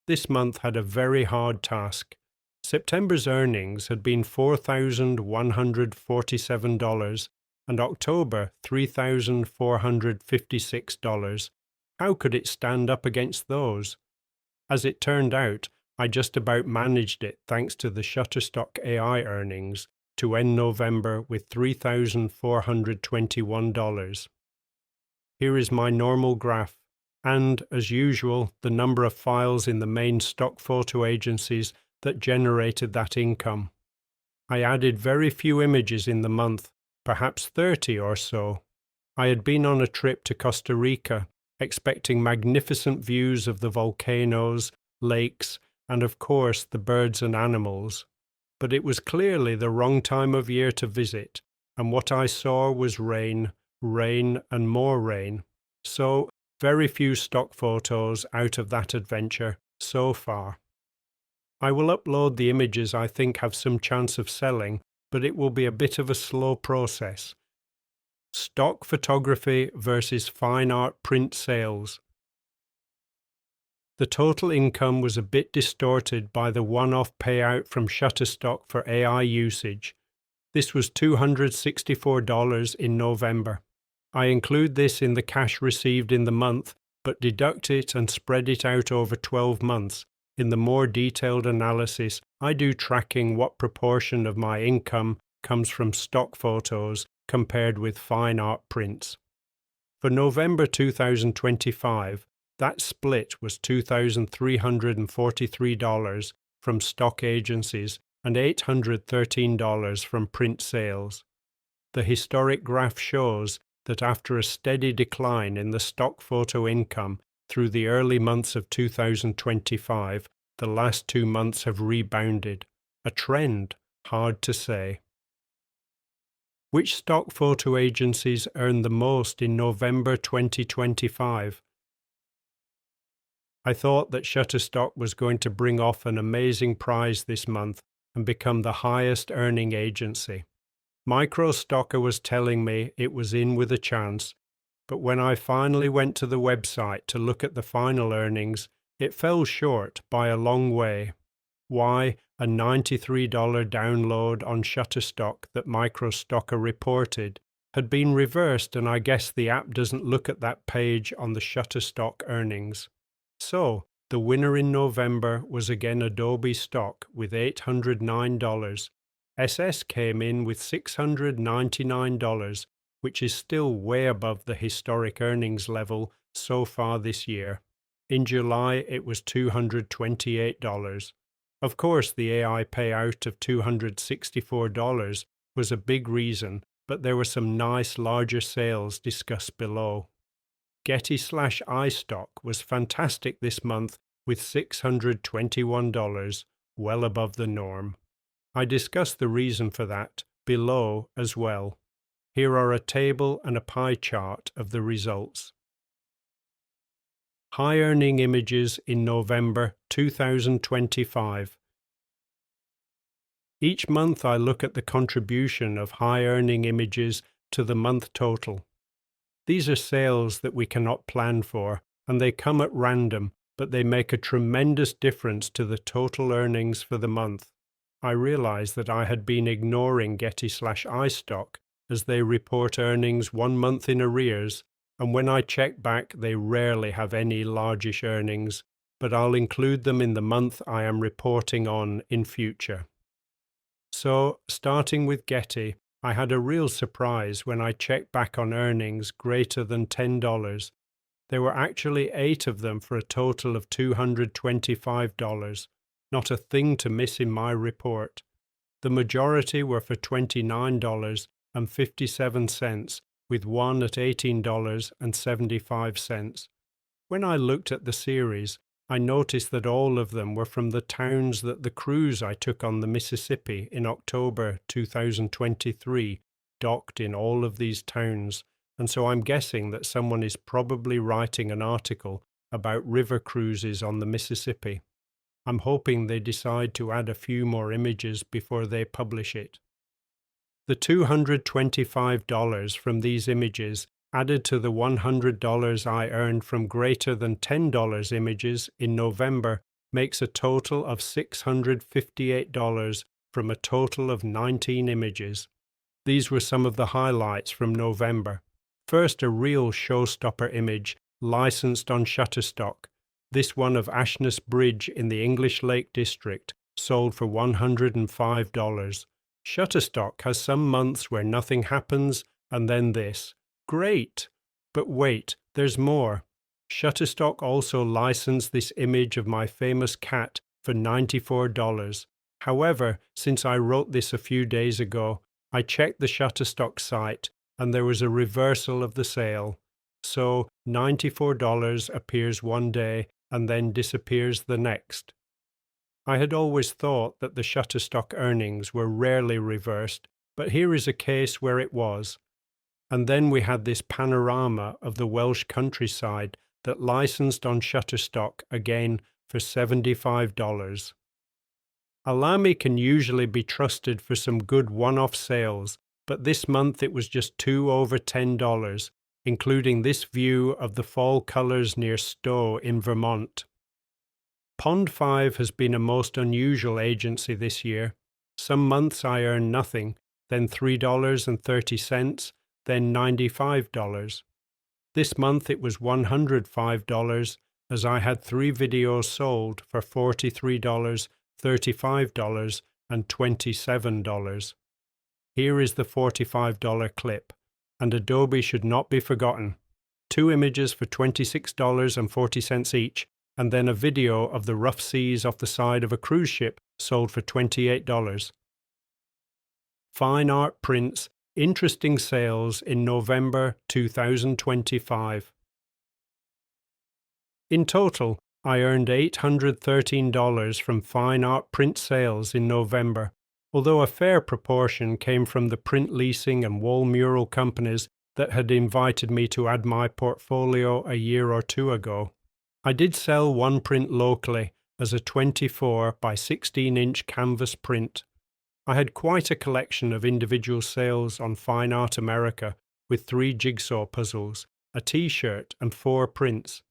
This month had a very hard task. September's earnings had been $4,147 and October $3,456. How could it stand up against those? As it turned out, I just about managed it thanks to the Shutterstock AI earnings to end November with $3,421. Here is my normal graph, and, as usual, the number of files in the main stock photo agencies that generated that income. I added very few images in the month, perhaps 30 or so. I had been on a trip to Costa Rica, expecting magnificent views of the volcanoes, lakes, and of course the birds and animals. But it was clearly the wrong time of year to visit, and what I saw was rain, rain, and more rain. So, very few stock photos out of that adventure so far. I will upload the images I think have some chance of selling, but it will be a bit of a slow process. Stock photography versus fine art print sales. The total income was a bit distorted by the one-off payout from Shutterstock for AI usage. This was $264 in November. I include this in the cash received in the month, but deduct it and spread it out over 12 months. In the more detailed analysis, I do tracking what proportion of my income comes from stock photos compared with fine art prints. For November 2025, that split was $2,343 from stock agencies and $813 from print sales. The historic graph shows that after a steady decline in the stock photo income through the early months of 2025, the last 2 months have rebounded. A trend, hard to say. Which stock photo agencies earned the most in November 2025? I thought that Shutterstock was going to bring off an amazing prize this month and become the highest earning agency. MicroStocker was telling me it was in with a chance, but when I finally went to the website to look at the final earnings, it fell short by a long way. Why, a $93 download on Shutterstock that MicroStocker reported had been reversed, and I guess the app doesn't look at that page on the Shutterstock earnings. So, the winner in November was again Adobe stock with $809. SS came in with $699, which is still way above the historic earnings level so far this year. In July, it was $228. Of course, the AI payout of $264 was a big reason, but there were some nice larger sales discussed below. Getty/iStock was fantastic this month with $621, well above the norm. I discussed the reason for that below as well. Here are a table and a pie chart of the results. High-earning images in November 2025. Each month I look at the contribution of high-earning images to the month total. These are sales that we cannot plan for, and they come at random, but they make a tremendous difference to the total earnings for the month. I realized that I had been ignoring Getty/iStock as they report earnings 1 month in arrears, and when I check back they rarely have any largish earnings, but I'll include them in the month I am reporting on in future. So, starting with Getty, I had a real surprise when I checked back on earnings greater than $10. There were actually 8 of them for a total of $225. Not a thing to miss in my report. The majority were for $29.57, with one at $18.75. When I looked at the series, I noticed that all of them were from the towns that the cruise I took on the Mississippi in October 2023 docked in all of these towns, and so I'm guessing that someone is probably writing an article about river cruises on the Mississippi. I'm hoping they decide to add a few more images before they publish it. The $225 from these images added to the $100 I earned from greater than $10 images in November makes a total of $658 from a total of 19 images. These were some of the highlights from November. First, a real showstopper image licensed on Shutterstock. This one of Ashness Bridge in the English Lake District sold for $105. Shutterstock has some months where nothing happens, and then this. Great! But wait, there's more. Shutterstock also licensed this image of my famous cat for $94. However, since I wrote this a few days ago, I checked the Shutterstock site and there was a reversal of the sale. So $94 appears one day and then disappears the next. I had always thought that the Shutterstock earnings were rarely reversed, but here is a case where it was. And then we had this panorama of the Welsh countryside that licensed on Shutterstock again for $75. Alamy can usually be trusted for some good one-off sales, but this month it was just $2 over $10, including this view of the fall colours near Stowe in Vermont. Pond 5 has been a most unusual agency this year. Some months I earn nothing, then $3.30, then $95. This month it was $105, as I had 3 videos sold for $43, $35, and $27. Here is the $45 clip, and Adobe should not be forgotten. 2 images for $26.40 each, and then a video of the rough seas off the side of a cruise ship sold for $28. Fine art prints, interesting sales in November 2025. In total, I earned $813 from fine art print sales in November, although a fair proportion came from the print leasing and wall mural companies that had invited me to add my portfolio a year or two ago. I did sell one print locally as a 24 by 16-inch canvas print. I had quite a collection of individual sales on Fine Art America with 3 jigsaw puzzles, a t-shirt and 4 prints.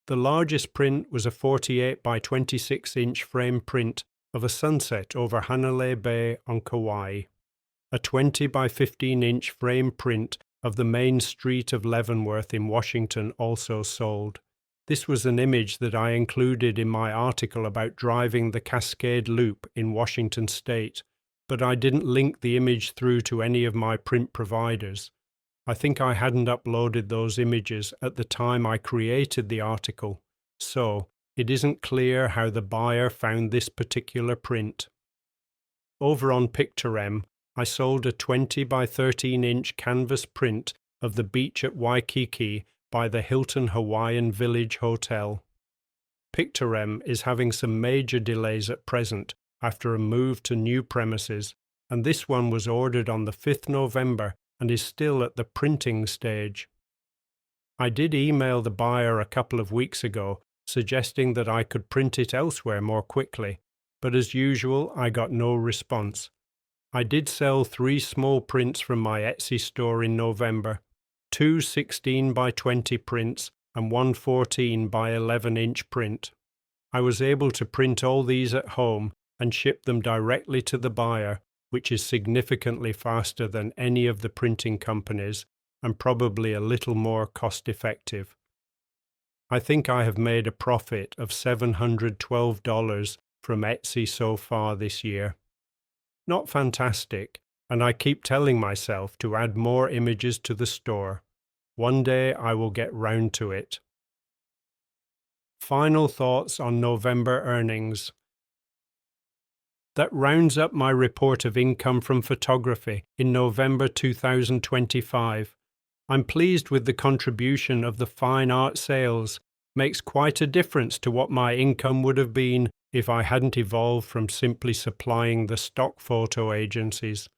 The largest print was a 48 by 26-inch frame print of a sunset over Hanalei Bay on Kauai. A 20 by 15-inch frame print of the main street of Leavenworth in Washington also sold. This was an image that I included in my article about driving the Cascade Loop in Washington State, but I didn't link the image through to any of my print providers. I think I hadn't uploaded those images at the time I created the article, so it isn't clear how the buyer found this particular print. Over on Pictorem, I sold a 20 by 13-inch canvas print of the beach at Waikiki by the Hilton Hawaiian Village Hotel. Pictorem is having some major delays at present after a move to new premises, and this one was ordered on the 5th November and is still at the printing stage. I did email the buyer a couple of weeks ago, suggesting that I could print it elsewhere more quickly, but as usual I got no response. I did sell 3 small prints from my Etsy store in November, 2 16 by 20 prints and 1 14 by 11-inch print. I was able to print all these at home and ship them directly to the buyer, which is significantly faster than any of the printing companies and probably a little more cost-effective. I think I have made a profit of $712 from Etsy so far this year. Not fantastic, and I keep telling myself to add more images to the store. One day I will get round to it. Final thoughts on November earnings. That rounds up my report of income from photography in November 2025. I'm pleased with the contribution of the fine art sales. Makes quite a difference to what my income would have been if I hadn't evolved from simply supplying the stock photo agencies.